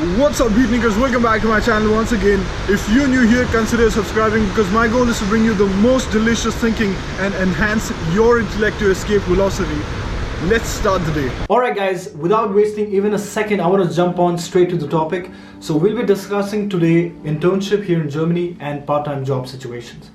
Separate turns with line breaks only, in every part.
What's up beatnickers, welcome back to my channel once again. If you're new here, consider subscribing because my goal is to bring you the most delicious thinking and enhance your intellect to escape velocity. Let's start the day.
Alright guys, without wasting even a second, I want to jump on straight to the topic. So we'll be discussing today internship here in Germany and part-time job situations.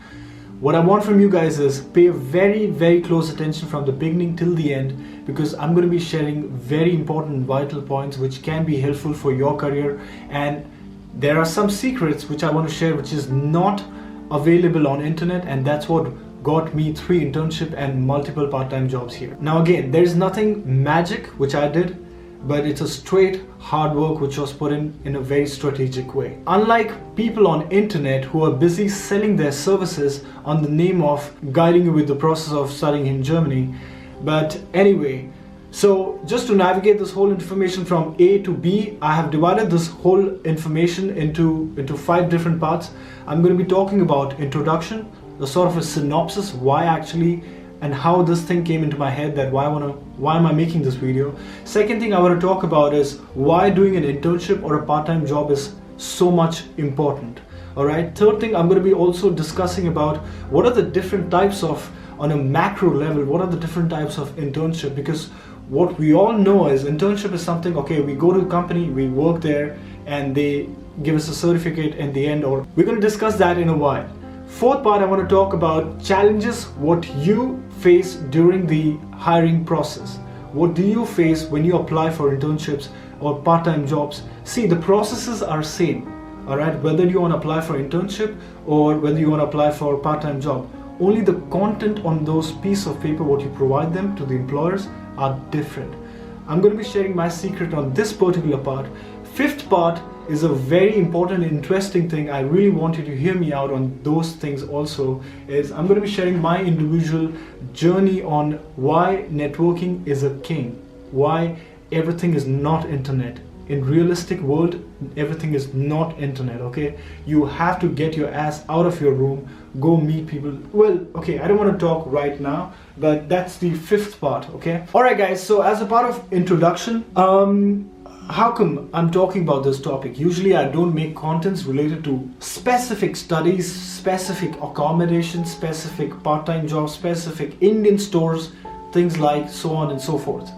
What I want from you guys is pay very close attention from the beginning till the end, because I'm going to be sharing very important and vital points which can be helpful for your career, and there are some secrets which I want to share which is not available on internet, and that's what got me 3 internship and multiple part-time jobs here. Now again, there is nothing magic which I did, but it's a straight hard work which was put in a very strategic way. Unlike people on internet who are busy selling their services on the name of guiding you with the process of studying in Germany. But anyway, so just to navigate this whole information from A to B, I have divided this whole information into 5 different parts. I'm going to be talking about introduction, the sort of a synopsis, why actually and how this thing came into my head, that why am I making this video. Second thing I want to talk about is why doing an internship or a part-time job is so much important. Alright, third thing, I'm going to be also discussing about what are the different types of, on a macro level, what are the different types of internship, because what we all know is internship is something, okay, we go to a company, we work there and they give us a certificate at the end, or we're going to discuss that in a while. Fourth part, I want to talk about challenges, what you face during the hiring process. What do you face when you apply for internships or part-time jobs? See, the processes are same, all right, whether you want to apply for internship or whether you want to apply for a part-time job. Only the content on those pieces of paper, what you provide them to the employers, are different. I'm going to be sharing my secret on this particular part. Fifth part is a very important and interesting thing. I really want you to hear me out on those things also. Is I'm going to be sharing my individual journey on why networking is a king, why everything is not internet. In realistic world, everything is not internet, okay? You have to get your ass out of your room, go meet people. Well, okay, I don't want to talk right now, but that's the 5th part, okay? Alright guys, so as a part of introduction, how come I'm talking about this topic? Usually I don't make contents related to specific studies, specific accommodation, specific part-time jobs, specific Indian stores, things like so on and so forth.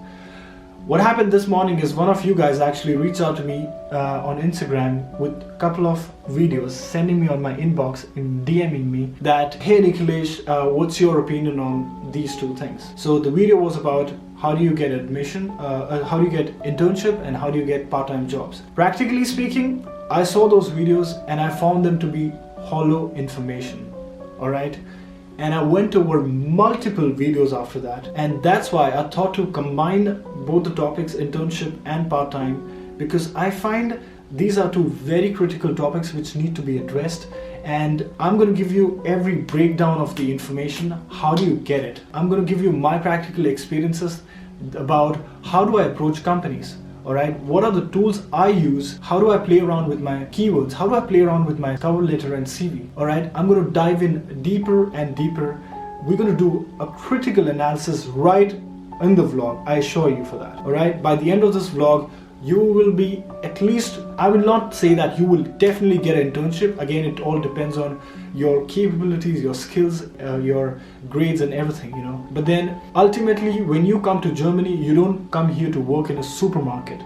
What happened this morning is one of you guys actually reached out to me on Instagram with a couple of videos, sending me on my inbox and DMing me that, hey Nikhilesh, what's your opinion on these 2 things? So the video was about how do you get admission, how do you get internship, and how do you get part-time jobs. Practically speaking, I saw those videos and I found them to be hollow information, alright? And I went over multiple videos after that, and that's why I thought to combine both the topics, internship and part-time, because I find these are 2 very critical topics which need to be addressed. And I'm going to give you every breakdown of the information. How do you get it? I'm going to give you my practical experiences about how do I approach companies. Alright, what are the tools I use? How do I play around with my keywords? How do I play around with my cover letter and CV? Alright, I'm going to dive in deeper and deeper. We're going to do a critical analysis right in the vlog. I assure you for that. Alright, by the end of this vlog, you will be at least, I will not say that you will definitely get an internship. Again, it all depends on your capabilities, your skills, your grades and everything, you know. But then ultimately, when you come to Germany, you don't come here to work in a supermarket.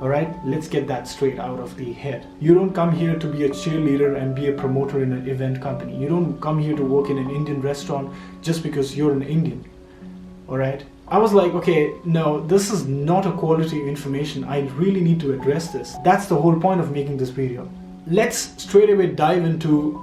Alright, let's get that straight out of the head. You don't come here to be a cheerleader and be a promoter in an event company. You don't come here to work in an Indian restaurant just because you're an Indian. Alright. I was like, okay, no, this is not a quality information. I really need to address this. That's the whole point of making this video. Let's straight away dive into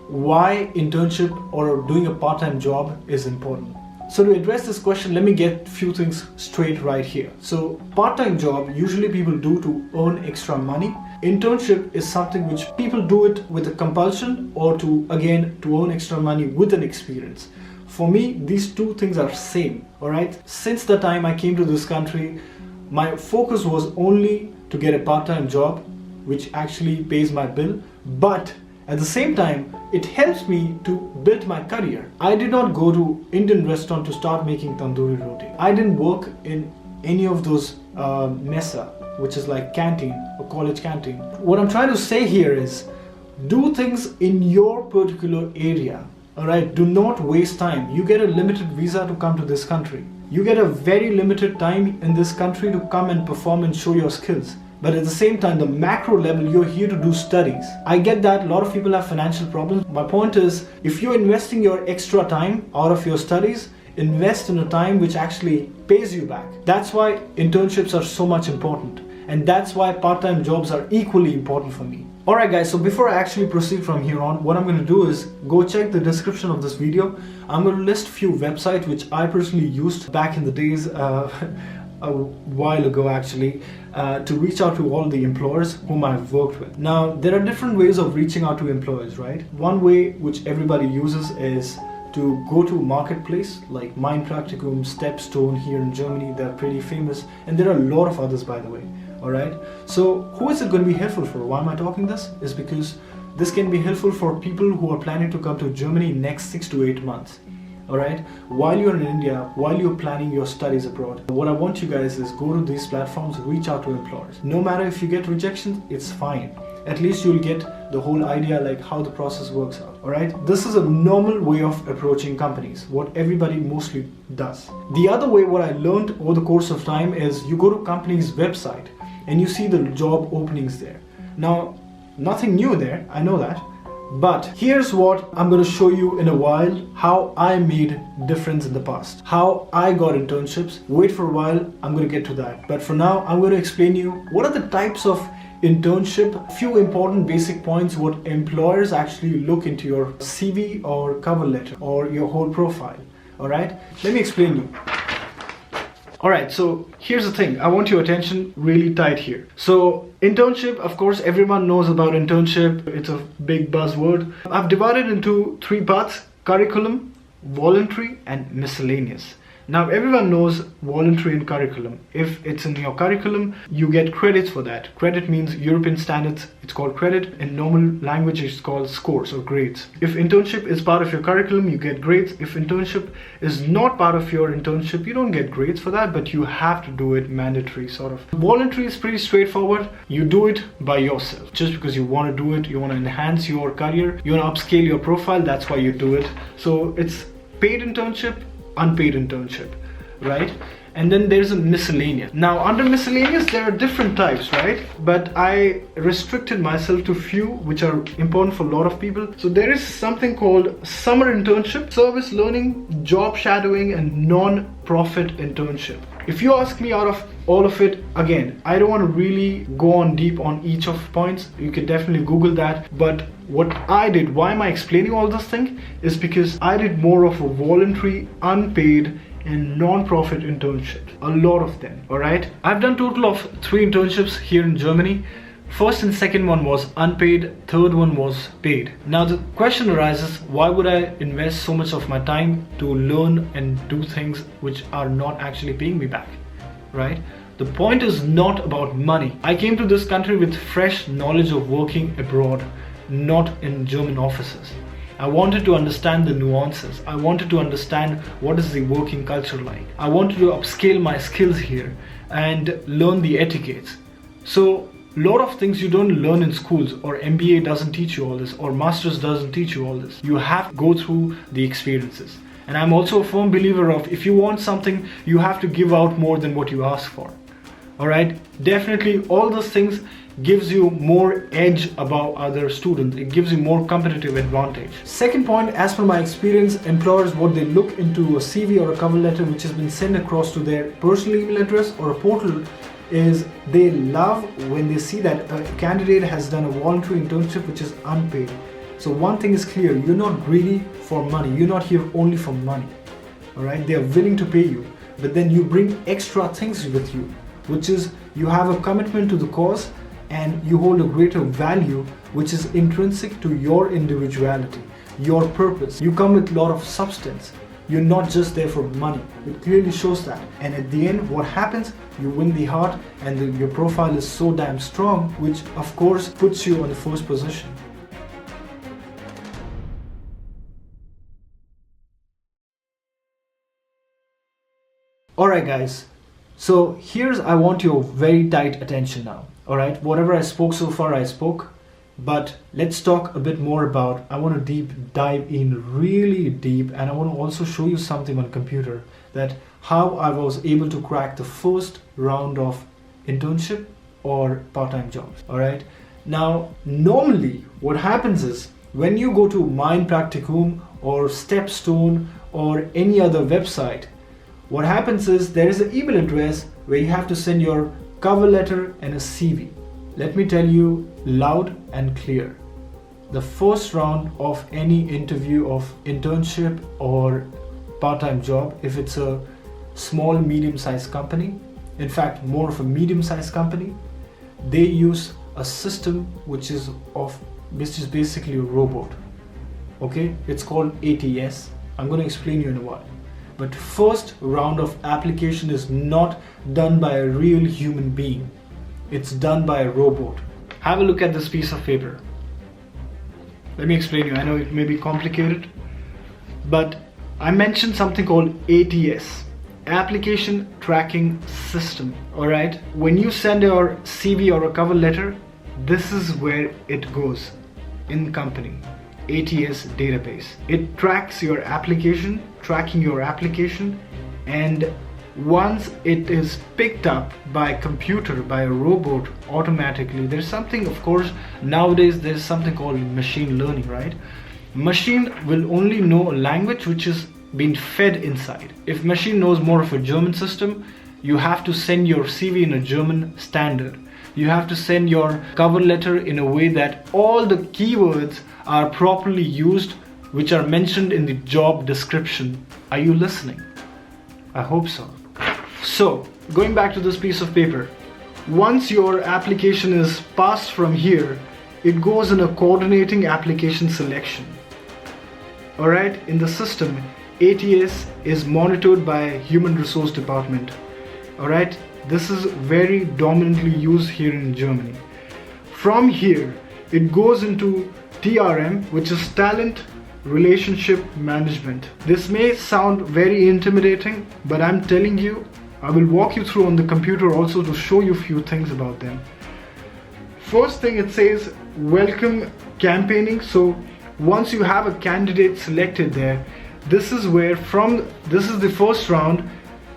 why internship or doing a part-time job is important. So to address this question, let me get a few things straight right here. So part-time job, usually people do to earn extra money. Internship is something which people do it with a compulsion or to earn extra money with an experience. For me, these 2 things are same, alright? Since the time I came to this country, my focus was only to get a part-time job which actually pays my bill, but at the same time, it helps me to build my career. I did not go to Indian restaurant to start making tandoori roti. I didn't work in any of those mesa. which is like canteen or college canteen. What I'm trying to say here is do things in your particular area. Alright, do not waste time. You get a limited visa to come to this country. You get a very limited time in this country to come and perform and show your skills. But at the same time, the macro level, you're here to do studies. I get that a lot of people have financial problems. My point is, if you're investing your extra time out of your studies, invest in a time which actually pays you back. That's why internships are so much important. And that's why part-time jobs are equally important for me. Alright guys, so before I actually proceed from here on, what I'm going to do is go check the description of this video. I'm going to list few websites which I personally used back in the days, a while ago actually, to reach out to all the employers whom I've worked with. Now, there are different ways of reaching out to employers, right? One way which everybody uses is to go to marketplace like Mind Practicum, Stepstone here in Germany. They're pretty famous, and there are a lot of others, by the way. Alright, so who is it going to be helpful for? Why am I talking this? Is because this can be helpful for people who are planning to come to Germany next 6 to 8 months. Alright, while you're in India, while you're planning your studies abroad, what I want you guys is go to these platforms, reach out to employers. No matter if you get rejections, it's fine. At least you'll get the whole idea like how the process works out. Alright, this is a normal way of approaching companies, what everybody mostly does. The other way, what I learned over the course of time, is you go to company's website and you see the job openings there. Now, nothing new there, I know that. But here's what I'm going to show you in a while, how I made difference in the past, how I got internships. Wait for a while, I'm going to get to that. But for now, I'm going to explain to you what are the types of internship, few important basic points what employers actually look into your CV or cover letter or your whole profile. Alright, let me explain to you. Alright, so here's the thing. I want your attention really tight here. So internship, of course, everyone knows about internship. It's a big buzzword. I've divided into 3 parts: curriculum, voluntary, and miscellaneous. Now everyone knows voluntary and curriculum. If it's in your curriculum, you get credits for that. Credit means European standards, it's called credit. In normal language, it's called scores or grades. If internship is part of your curriculum, you get grades. If internship is not part of your internship, you don't get grades for that, but you have to do it mandatory sort of. Voluntary is pretty straightforward. You do it by yourself. Just because you want to do it, you want to enhance your career, you want to upscale your profile, that's why you do it. So it's paid internship, unpaid internship, right? And then there's a miscellaneous. Now under miscellaneous there are different types, right? But I restricted myself to few which are important for a lot of people. So there is something called summer internship, service learning, job shadowing, and non-profit internship. If you ask me, out of all of it, again, I don't want to really go on deep on each of points. You can definitely Google that. But what I did, why am I explaining all this thing, is because I did more of a voluntary, unpaid, and non-profit internship. A lot of them, alright? I've done total of 3 internships here in Germany. First and second one was unpaid, third one was paid. Now the question arises, why would I invest so much of my time to learn and do things which are not actually paying me back, right? The point is not about money. I came to this country with fresh knowledge of working abroad, not in German offices. I wanted to understand the nuances. I wanted to understand what is the working culture like. I wanted to upscale my skills here and learn the etiquettes. So a lot of things you don't learn in schools, or MBA doesn't teach you all this, or Masters doesn't teach you all this. You have to go through the experiences. And I'm also a firm believer of, if you want something, you have to give out more than what you ask for. Alright, definitely all those things gives you more edge above other students. It gives you more competitive advantage. Second point, as per my experience, employers, what they look into a CV or a cover letter which has been sent across to their personal email address or a portal, is they love when they see that a candidate has done a voluntary internship which is unpaid. So one thing is clear, you're not greedy for money. You're not here only for money. Alright, they are willing to pay you, but then you bring extra things with you, which is you have a commitment to the cause and you hold a greater value which is intrinsic to your individuality, your purpose. You come with a lot of substance. You're not just there for money. It clearly shows that. And at the end, what happens? You win the heart, and your profile is so damn strong, which of course puts you on the first position. Alright guys, So here's, I want your very tight attention now. All right, whatever I spoke so far, I spoke. But let's talk a bit more about, I want to deep dive in really deep, and I want to also show you something on computer, that how I was able to crack the first round of internship or part-time jobs. All right. Now, normally what happens is when you go to Mind Practicum or Stepstone or any other website, what happens is there is an email address where you have to send your cover letter and a CV. Let me tell you loud and clear. The first round of any interview of internship or part-time job, if it's a small, medium-sized company, in fact, more of a medium-sized company, they use a system which is basically a robot. Okay, it's called ATS. I'm going to explain you in a while. But first round of application is not done by a real human being. It's done by a robot. Have a look at this piece of paper. Let me explain you. I know it may be complicated, but I mentioned something called ATS, Application Tracking System. All right. When you send your CV or a cover letter, this is where it goes in company. ATS database. It tracks your application, tracking your application, and once it is picked up by a computer, by a robot automatically, there's something, of course, nowadays there's something called machine learning, right? Machine will only know a language which is being fed inside. If machine knows more of a German system, you have to send your CV in a German standard. You have to send your cover letter in a way that all the keywords are properly used, which are mentioned in the job description. Are you listening? I hope so. So, going back to this piece of paper, once your application is passed from here, it goes in a coordinating application selection. Alright, in the system, ATS is monitored by Human Resource Department. Alright, this is very dominantly used here in Germany. From here, it goes into TRM, which is Talent Relationship Management. This may sound very intimidating, but I'm telling you, I will walk you through on the computer also to show you a few things about them. First thing, it says welcome campaigning. So once you have a candidate selected there, this is where this is the first round.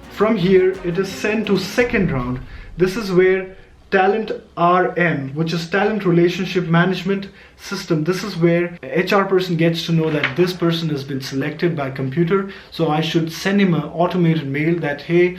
From here, it is sent to second round. This is where Talent RM, which is Talent Relationship Management System. This is where HR person gets to know that this person has been selected by computer. So I should send him an automated mail that, hey,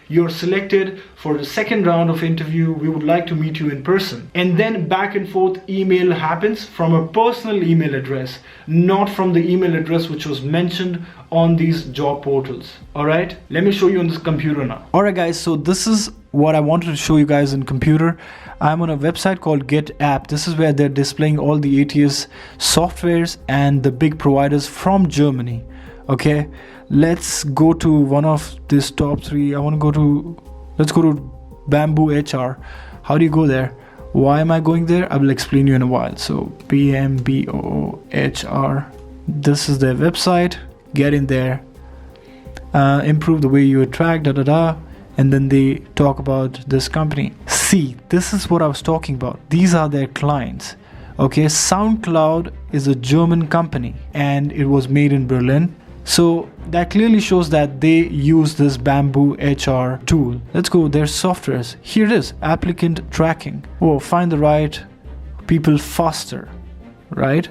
you're selected for the second round of interview. We would like to meet you in person. And then back and forth email happens from a personal email address, not from the email address which was mentioned on these job portals. All right, let me show you on this computer now. All right, guys, so this is what I wanted to show you guys in computer. I'm on a website called Get App. This is where they're displaying all the ATS softwares and the big providers from Germany. Okay, let's go to one of these top three. Let's go to Bamboo HR. How do you go there? Why am I going there? I will explain you in a while. So BMBO HR. This is their website. Get in there. Improve the way you attract, and then they talk about this company. See, this is what I was talking about. These are their clients. Okay, SoundCloud is a German company and it was made in Berlin. So that clearly shows that they use this Bamboo HR tool. Let's go, their softwares. Here it is, applicant tracking. Oh, find the right people faster, right?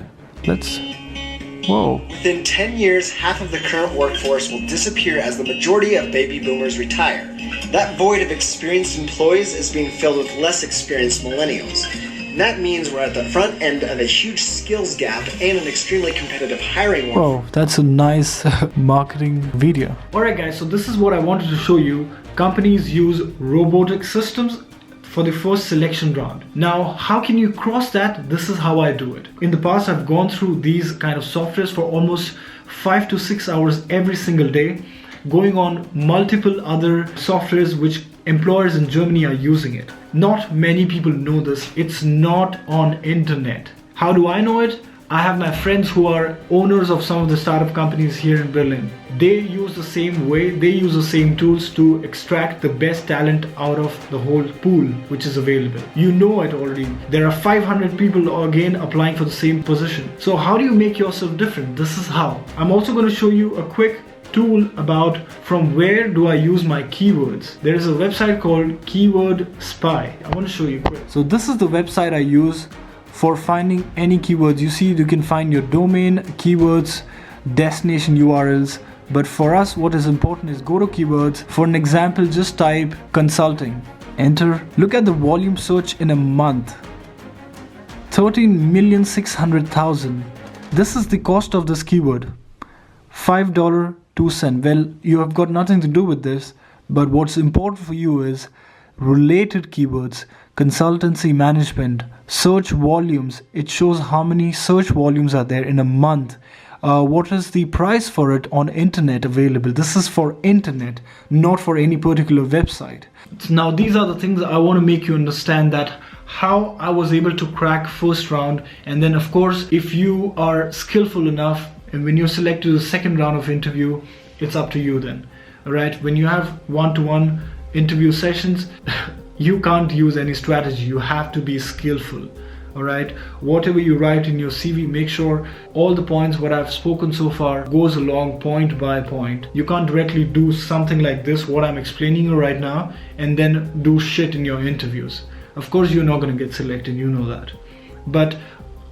Whoa.
Within 10 years, half of the current workforce will disappear as the majority of baby boomers retire. That void of experienced employees is being filled with less experienced millennials. And that means we're at the front end of a huge skills gap and an extremely competitive hiring war.
Whoa, that's a nice marketing video. Alright guys, so this is what I wanted to show you. Companies use robotic systems for the first selection round. Now, how can you cross that? This is how I do it. In the past, I've gone through these kind of softwares for almost 5 to 6 hours every single day, going on multiple other softwares which employers in Germany are using it. Not many people know this. It's not on internet. How do I know it? I have my friends who are owners of some of the startup companies here in Berlin. They use the same way, they use the same tools to extract the best talent out of the whole pool which is available. You know it already. There are 500 people again applying for the same position. So how do you make yourself different? This is how. I'm also going to show you a quick tool about from where do I use my keywords. There is a website called Keyword Spy. I want to show you quick. So this is the website I use for finding any keywords. You see, you can find your domain, keywords, destination URLs. But for us, what is important is go to keywords. For an example, just type consulting. Enter. Look at the volume search in a month. 13,600,000. This is the cost of this keyword. $5.02. Well, you have got nothing to do with this, but what's important for you is related keywords, consultancy management, search volumes. It shows how many search volumes are there in a month. What is the price for it on internet available? This is for internet, not for any particular website. Now these are the things I want to make you understand, that how I was able to crack first round. And then of course, if you are skillful enough and when you're selected to the second round of interview, it's up to you then. Alright, when you have one-to-one interview sessions, you can't use any strategy. You have to be skillful. Alright, whatever you write in your CV, make sure all the points what I've spoken so far goes along point by point. You can't directly do something like this, what I'm explaining you right now, and then do shit in your interviews. Of course you're not going to get selected, you know that. But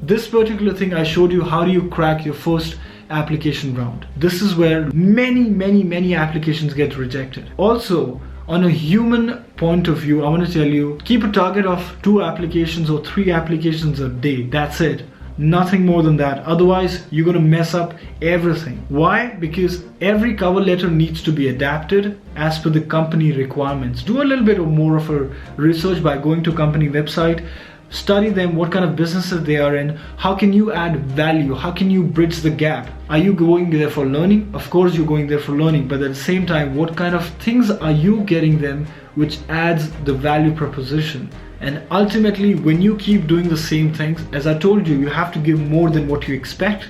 this particular thing I showed you, how do you crack your first application round. This is where many applications get rejected. Also, on a human point of view, I want to tell you, keep a target of 2 applications or 3 applications a day. That's it. Nothing more than that. Otherwise, you're going to mess up everything. Why? Because every cover letter needs to be adapted as per the company requirements. Do a little bit more of a research by going to company website. Study them, what kind of businesses they are in, how can you add value, how can you bridge the gap. Are you going there for learning? Of course you're going there for learning, but at the same time, what kind of things are you getting them which adds the value proposition? And ultimately, when you keep doing the same things, as I told you, you have to give more than what you expect.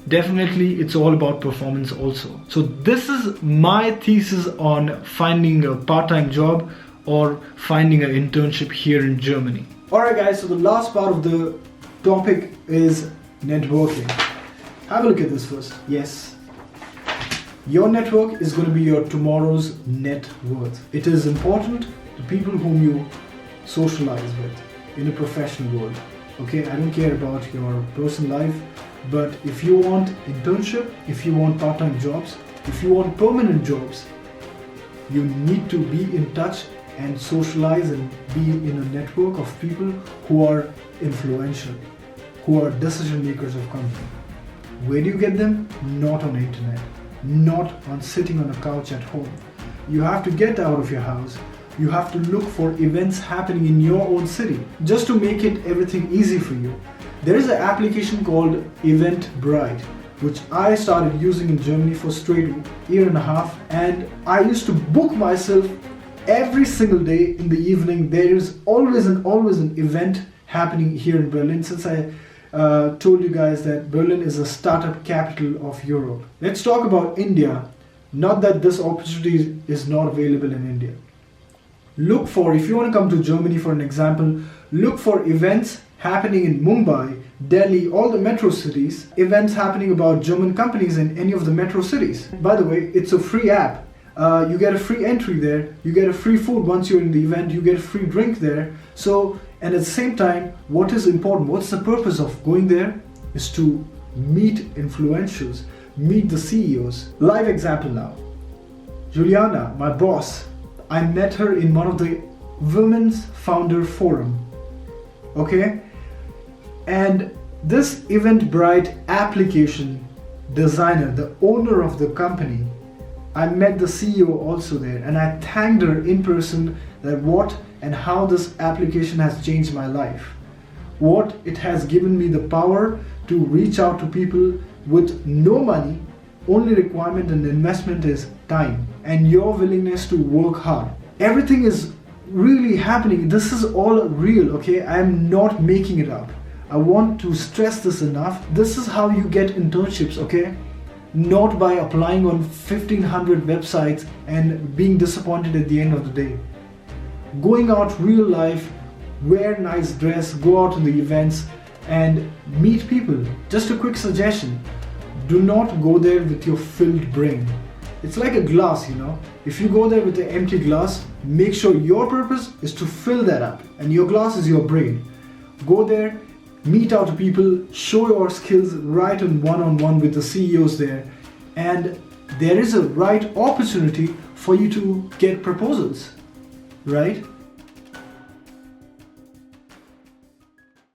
Definitely, it's all about performance also. So this is my thesis on finding a part-time job or finding an internship here in Germany. Alright guys, so the last part of the topic is networking. Have a look at this first. Yes, your network is going to be your tomorrow's net worth. It is important to people whom you socialize with in a professional world. Okay, I don't care about your personal life, but if you want internship, if you want part-time jobs, if you want permanent jobs, you need to be in touch and socialize and be in a network of people who are influential, who are decision makers of company. Where do you get them? Not on the internet, not on sitting on a couch at home. You have to get out of your house. You have to look for events happening in your own city. Just to make it everything easy for you, there is an application called Eventbrite, which I started using in Germany for straight year and a half, and I used to book myself every single day in the evening. There is always an event happening here in Berlin, since I told you guys that Berlin is a startup capital of Europe. Let's talk about India. Not that this opportunity is not available in India. Look for, if you want to come to Germany for an example, look for events happening in Mumbai, Delhi, all the metro cities, events happening about German companies in any of the metro cities. By the way, it's a free app. You get a free entry there, you get a free food once you're in the event, you get a free drink there. So, and at the same time, what is important, what's the purpose of going there, is to meet influentials, meet the CEOs. Live example now. Juliana, my boss, I met her in one of the Women's Founder Forum. Okay? And this Eventbrite application designer, the owner of the company, I met the CEO also there, and I thanked her in person that what and how this application has changed my life. What it has given me the power to reach out to people with no money. Only requirement and investment is time and your willingness to work hard. Everything is really happening. This is all real, okay? I am not making it up. I want to stress this enough. This is how you get internships, okay? Not by applying on 1500 websites and being disappointed at the end of the day. Going out real life, wear nice dress, go out to the events and meet people. Just a quick suggestion, do not go there with your filled brain. It's like a glass, you know. If you go there with an empty glass, make sure your purpose is to fill that up and your glass is your brain. Go there, meet out people, show your skills right on one-on-one with the CEOs there, and there is a right opportunity for you to get proposals, right?